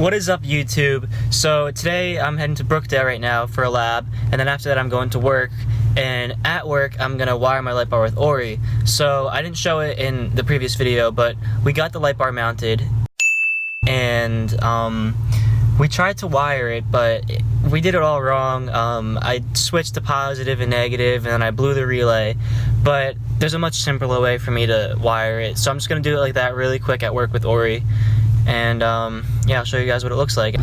What is up, YouTube? So today I'm heading to Brookdale right now for a lab, and then after that I'm going to work, and at work I'm gonna wire my light bar with Ori. So I didn't show it in the previous video, but we got the light bar mounted, and we tried to wire it, but we did it all wrong. I switched to positive and negative, and then I blew the relay, but there's a much simpler way for me to wire it, so I'm just gonna do it like that really quick at work with Ori. And yeah, I'll show you guys what it looks like.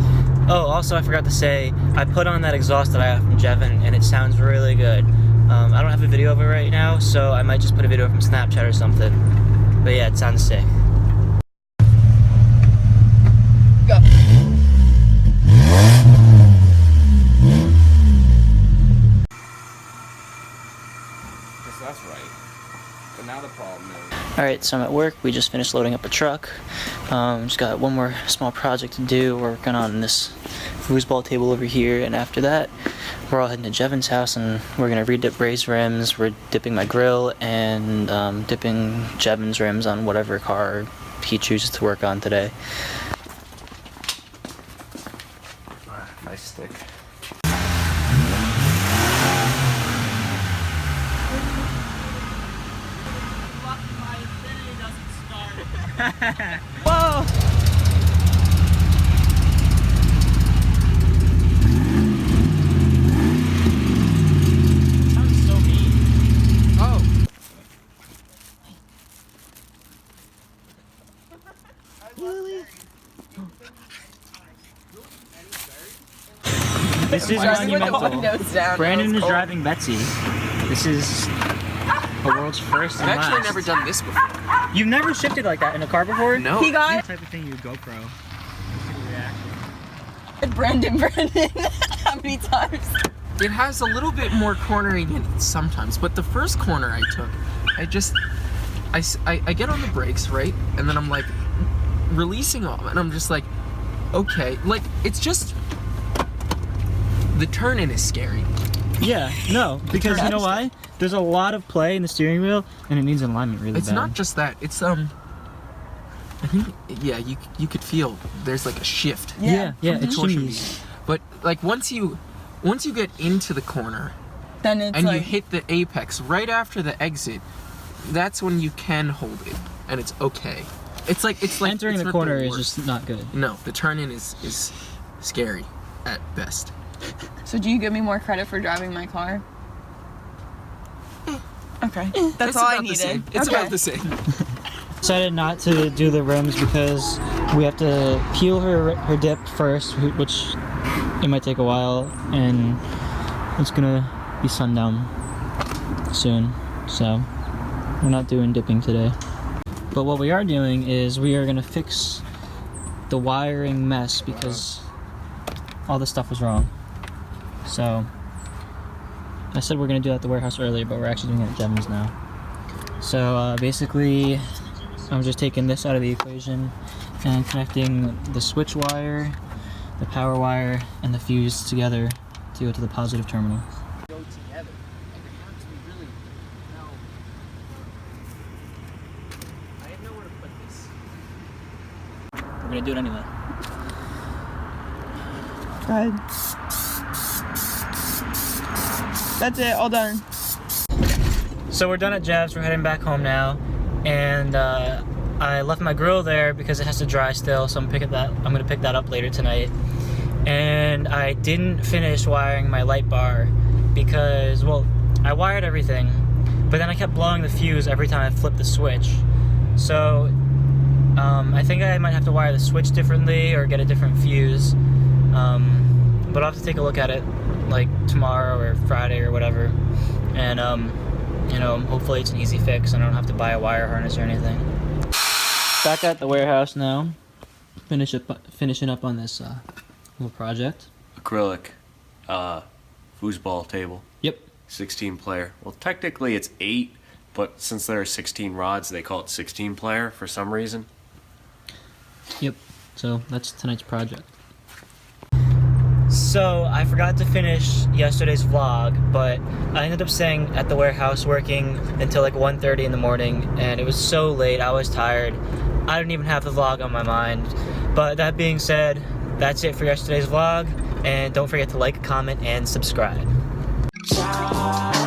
Oh, also I forgot to say, I put on that exhaust that I got from Jevin, and it sounds really good. I don't have a video of it right now, so I might just put a video from Snapchat or something. But yeah, it sounds sick. Go. Guess that's right. But now the problem is... Alright, so I'm at work. We just finished loading up a truck. Just got one more small project to do. We're working on this foosball table over here, and after that we're all heading to Jevin's house and we're gonna redip Ray's rims. We're dipping my grill and dipping Jevin's rims on whatever car he chooses to work on today. Nice stick. Whoa! That was so mean. Oh! This is monumental. Brandon is driving Betsy. This is the world's first and I've actually last. never done this before. You've never shifted like that in a car before? No. He got Type of thing you GoPro. Brandon. How many times? It has a little bit more cornering in it sometimes, but the first corner I took, I get on the brakes, right? And then I'm like releasing off, and I'm just like, okay, like it's just the turn in is scary. Yeah, no, because you know why? There's a lot of play in the steering wheel, and it needs alignment really It's bad. not just that. It's I think, yeah, you could feel there's like a shift. Yeah, it's torsion shimmies. But like once you get into the corner Then it's and like, you hit the apex right after the exit, that's when you can hold it, and it's okay. It's like Entering it's the not corner is worst. just not good. No, the turn in is scary at best. so do you give me more credit for driving my car? Okay. That's It's all I about the needed. same. It's okay. about the same. Decided not to do the rims because we have to peel her dip first, which it might take a while, and it's gonna be sundown soon, so we're not doing dipping today. But what we are doing is we are gonna fix the wiring mess because all this stuff was wrong. So I said we're gonna do that at the warehouse earlier, but we're actually doing it at Jevin's now. So basically, I'm just taking this out of the equation and connecting the switch wire, the power wire, and the fuse together to go to the positive terminal. Go together. Like it has to be really no. I have nowhere to put this. We're gonna do it anyway. Go ahead. That's it, all done. So we're done at Jev's, we're heading back home now, and I left my grill there because it has to dry still, so I'm gonna pick that up later tonight. And I didn't finish wiring my light bar because, well, I wired everything, but then I kept blowing the fuse every time I flipped the switch. So I think I might have to wire the switch differently or get a different fuse, but I'll have to take a look at it like tomorrow or Friday or whatever, and you know, hopefully it's an easy fix and I don't have to buy a wire harness or anything. Back at the warehouse now, finishing up on this little project. Acrylic foosball table. Yep. 16 player. Well, technically it's 8, but since there are 16 rods, they call it 16 player for some reason. Yep. So that's tonight's project. So I forgot to finish yesterday's vlog, but I ended up staying at the warehouse working until like 1:30 in the morning, and it was so late, I was tired. I didn't even have the vlog on my mind. But that being said, that's it for yesterday's vlog, and don't forget to like, comment, and subscribe. Ciao.